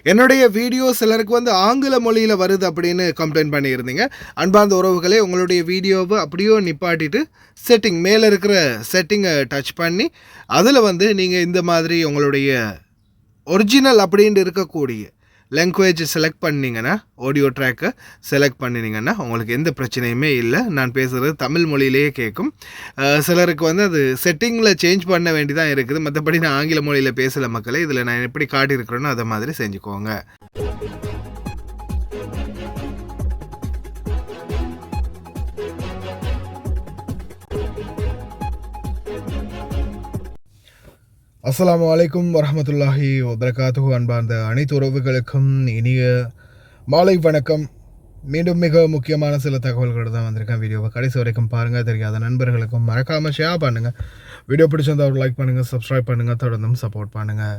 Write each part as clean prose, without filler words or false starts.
என்னுடைய வீடியோ சிலருக்கு வந்து ஆங்கில மொழியில் வருது அப்படின்னு கம்ப்ளைண்ட் பண்ணியிருந்தீங்க. அன்பார்ந்த உறவுகளே, உங்களுடைய வீடியோவை அப்படியே நிப்பாட்டிட்டு மேலே இருக்கிற செட்டிங்கை டச் பண்ணி அதில் வந்து நீங்கள் இந்த மாதிரி உங்களுடைய ஒரிஜினல் அப்படின்ட்டு இருக்கக்கூடிய லாங்குவேஜ் செலக்ட் பண்ணிங்கன்னா, ஆடியோ ட்ராக்கை செலக்ட் பண்ணினீங்கன்னா உங்களுக்கு எந்த பிரச்சனையுமே இல்லை. நான் பேசுகிறது தமிழ் மொழியிலேயே கேட்கும். சிலருக்கு வந்து அது செட்டிங்கில் சேஞ்ச் பண்ண வேண்டி தான் இருக்குது. மற்றபடி நான் ஆங்கில மொழியில் பேசலை மக்களே. இதில் நான் எப்படி காட்டியிருக்கிறேனோ அதை மாதிரி செஞ்சுக்கோங்க. அஸ்ஸலாமு அலைக்கும் வரஹமத்துல்லாஹி வபரகாத்துஹு. அன்பார்ந்த அனைத்து உறவுகளுக்கும் இனிய மாலை வணக்கம். மீண்டும் மிக முக்கியமான சில தகவல்கள் தான் வந்திருக்கேன். வீடியோவை கடைசி வரைக்கும் பாருங்கள். தெரியாத நண்பர்களுக்கும் மறக்காமல் ஷேர் பண்ணுங்கள். வீடியோ பிடிச்சிருந்தா ஒரு லைக் பண்ணுங்கள், சப்ஸ்கிரைப் பண்ணுங்கள், தொடர்ந்தும் சப்போர்ட் பண்ணுங்கள்.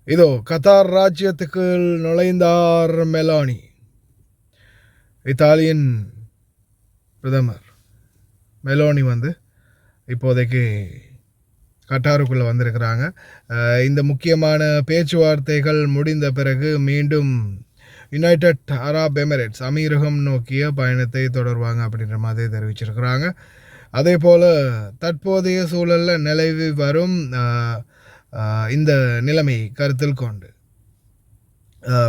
இதோ கத்தார் ராஜ்யத்துக்கு நுழைந்தார் மெலானி. இத்தாலியன் பிரதமர் மெலோனி வந்து இப்போதைக்கு கட்டாருக்குள்ளே வந்திருக்கிறாங்க. இந்த முக்கியமான பேச்சுவார்த்தைகள் முடிந்த பிறகு மீண்டும் யுனைடெட் அரப் எமிரேட்ஸ் அமீரகம் நோக்கிய பயணத்தை தொடர்வாங்க அப்படின்ற மாதிரி தெரிவிச்சிருக்கிறாங்க. அதே போல் தற்போதைய சூழலில் நிலவி வரும் இந்த நிலைமை கருத்தில் கொண்டு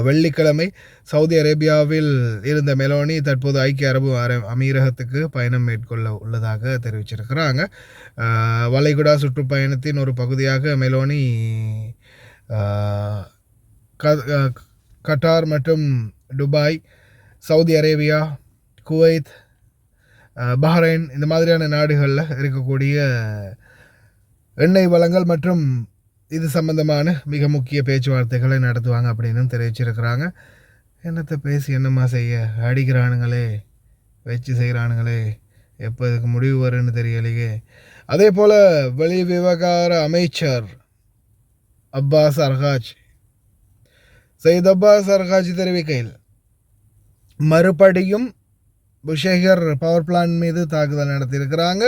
வெள்ளிக்கிழமை சவுதி அரேபியாவில் இருந்த மெலோனி தற்போது ஐக்கிய அரபு அமீரகத்துக்கு பயணம் மேற்கொள்ள உள்ளதாக தெரிவிச்சிருக்கிறாங்க. வளைகுடா சுற்றுப்பயணத்தின் ஒரு பகுதியாக மெலோனி கட்டார் மற்றும் Dubai, Saudi Arabia, Kuwait, Bahrain இந்த மாதிரியான நாடுகளில் இருக்கக்கூடிய எண்ணெய் வளங்கள் மற்றும் இது சம்பந்தமான மிக முக்கிய பேச்சுவார்த்தைகளை நடத்துவாங்க அப்படின்னு தெரிவிச்சிருக்கிறாங்க. என்னத்தை பேசி என்னம்மா செய்ய, அடிக்கிறானுங்களே, வச்சு செய்கிறானுங்களே, எப்போ இதுக்கு முடிவு வரும்னு தெரியலையே. அதே போல் வெளி விவகார அமைச்சர் அப்பாஸ் அர்காஜ், சையத் அப்பாஸ் அர்காஜ் தெரிவிக்கையில், மறுபடியும் புஷேகர் பவர் பிளான்ட் மீது தாக்குதல் நடத்தியிருக்கிறாங்க.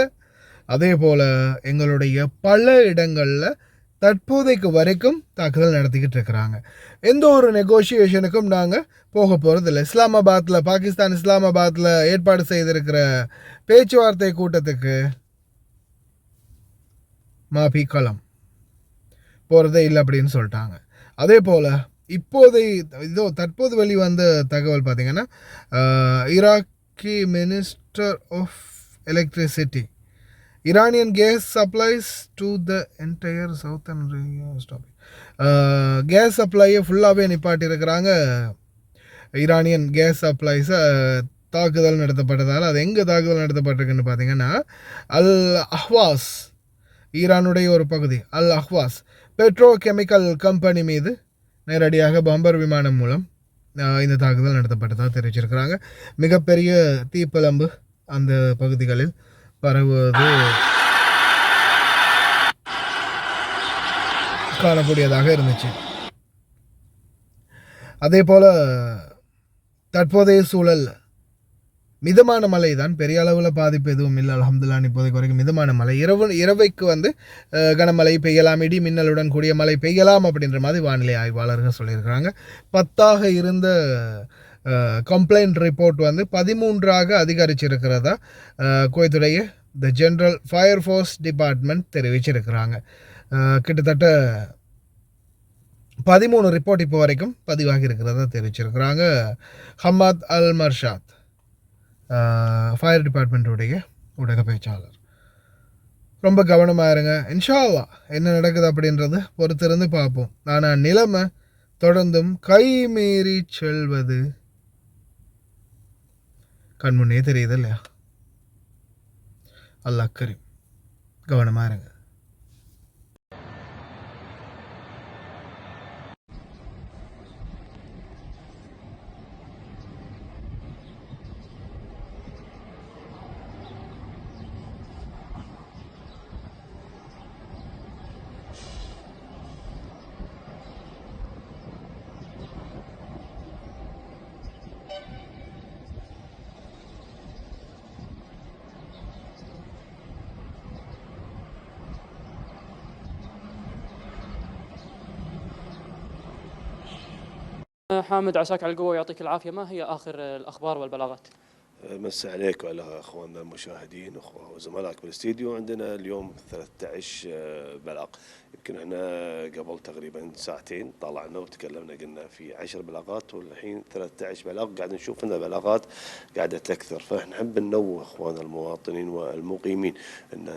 அதே போல் எங்களுடைய பல இடங்களில் தற்போதைக்கு வரைக்கும் தாக்குதல் நடத்திக்கிட்டு இருக்கிறாங்க. எந்த ஒரு நெகோசியேஷனுக்கும் நாங்கள் போக போகிறதில்லை. பாகிஸ்தான் இஸ்லாமாபாத்தில் ஏற்பாடு செய்திருக்கிற பேச்சுவார்த்தை கூட்டத்துக்கு மாபி களம் போகிறதே இல்லை அப்படின்னு சொல்லிட்டாங்க. அதே போல் தற்போது வெளிவந்த தகவல் பார்த்திங்கன்னா, Iraqi minister of electricity Iranian gas supplies to the entire southern region. Gas சப்ளையை ஃபுல்லாகவே நிப்பாட்டியிருக்கிறாங்க. ஈரானியன் கேஸ் சப்ளைஸை தாக்குதல் நடத்தப்பட்டதால், அது எங்கே தாக்குதல் நடத்தப்பட்டிருக்குன்னு பார்த்தீங்கன்னா, அல் அஹ்வாஸ், ஈரானுடைய ஒரு பகுதி அல் அஹ்வாஸ் பெட்ரோ கெமிக்கல் கம்பெனி மீது நேரடியாக பம்பர் விமானம் மூலம் இந்த தாக்குதல் நடத்தப்பட்டதாக தெரிவிச்சிருக்கிறாங்க. மிகப்பெரிய தீப்பிழம்பு அந்த பகுதிகளில் பரவுவது காணக்கூடியதாக இருந்துச்சு. அதே போல் தற்போதைய சூழல் மிதமான மழை தான், பெரிய அளவில் பாதிப்பு எதுவும் இல்லை. அல்ஹம்துலில்லாஹ் இப்போதைக்கு வரைக்கும் மிதமான மழை. இரவைக்கு வந்து கனமழை பெய்யலாம், இடி மின்னலுடன் கூடிய மழை பெய்யலாம் அப்படின்ற மாதிரி வானிலை ஆய்வாளர்கள் சொல்லியிருக்கிறாங்க. 10ஆக இருந்த கம்ப்ளைண்ட் ரிப்போர்ட் வந்து 13ஆக அதிகரிச்சிருக்கிறதா குவைத்துடைய the general fire force department தெரிவிச்சிருக்கிறாங்க. கிட்டத்தட்ட 13 ரிப்போர்ட் இப்போ வரைக்கும் பதிவாகி இருக்கிறதா தெரிவிச்சிருக்கிறாங்க. ஹமாத் அல் மர்ஷாத் ஃபயர் டிபார்ட்மெண்ட்டுடைய ஊடக பேச்சாளர். ரொம்ப கவனமாக இருங்க. இன்ஷா அல்லாஹ் என்ன நடக்குது அப்படின்றது பொறுத்திருந்து பார்ப்போம். ஆனால் நிலைமை தொடர்ந்தும் கைமீறி செல்வது கண்முன்னே தெரியுது இல்லையா? அல்லாஹ் கரீம், கவனமாக இருங்க. حامد عساك على القوة ويعطيك العافية، ما هي آخر الأخبار والبلاغات؟ مسا عليك وعلى اخواننا المشاهدين وزملائك بالاستديو. عندنا اليوم 13 بلاغ. يمكن احنا قبل تقريبا ساعتين طلعنا وتكلمنا قلنا في 10 بلاغات، والحين 13 بلاغ قاعد نشوف ان البلاغات قاعده تكثر. فاحنا نحب ننوه اخواننا المواطنين والمقيمين ان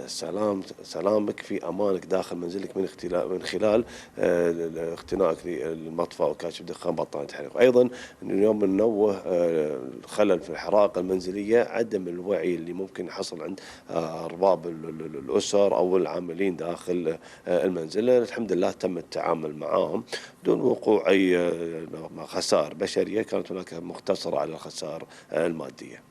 سلامك في امانك داخل منزلك من خلال اقتنائك للمطفى وكاشف دخان بطانه حريق. ايضا اليوم ننوه الخلل في الحرائق المنزليه، عدم الوعي اللي ممكن يحصل عند ارباب الاسر او العاملين داخل المنزل. الحمد لله تم التعامل معهم دون وقوع اي خسائر بشريه، كانت هناك مختصره على الخسائر الماديه.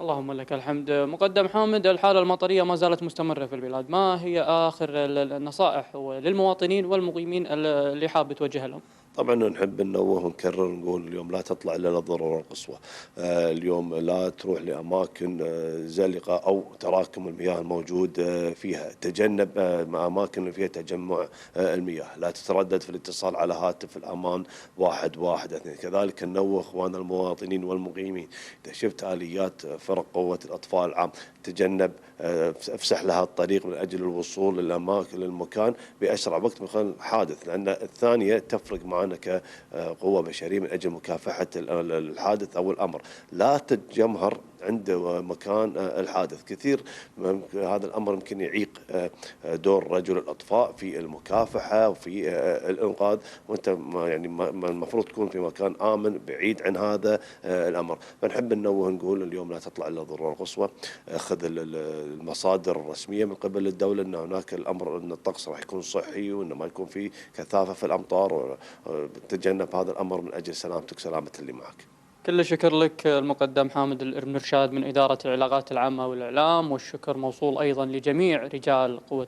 اللهم لك الحمد. مقدم حامد، الحالة المطرية ما زالت مستمرة في البلاد، ما هي آخر النصائح للمواطنين والمقيمين اللي حاب توجه لهم؟ طبعا نحب ننوه ونكرر نقول اليوم لا تطلع الا للضروره القصوى. اليوم لا تروح لاماكن زلقه او تراكم المياه الموجود فيها. تجنب اماكن فيها تجمع المياه. لا تتردد في الاتصال على هاتف الامان 112. كذلك ننوه اخواننا المواطنين والمقيمين، اذا شفت اليات فرق قوه الاطفاء العام تجنب، افسح لها الطريق من اجل الوصول للمكان باسرع وقت من خلال الحادث، لان الثانيه تفرق معنا كقوة بشرية من أجل مكافحة الحادث أو الأمر. لا تتجمهر عند مكان الحادث كثير. هذا الأمر يمكن يعيق دور رجل الأطفاء في المكافحة وفي الإنقاذ، وأنت يعني المفروض تكون في مكان آمن بعيد عن هذا الأمر. فنحب ننوه نقول اليوم لا تطلع إلا الضرورة القصوى. خذ المصادر الرسمية من قبل الدولة أن هناك الأمر أن الطقس راح يكون صحي وأنه ما يكون في كثافة في الأمطار، وتجنب هذا الأمر من أجل سلامتك سلامة اللي معك. كل شكر لك المقدم حامد الإرمرشاد من إدارة العلاقات العامة والإعلام، والشكر موصول أيضا لجميع رجال قوة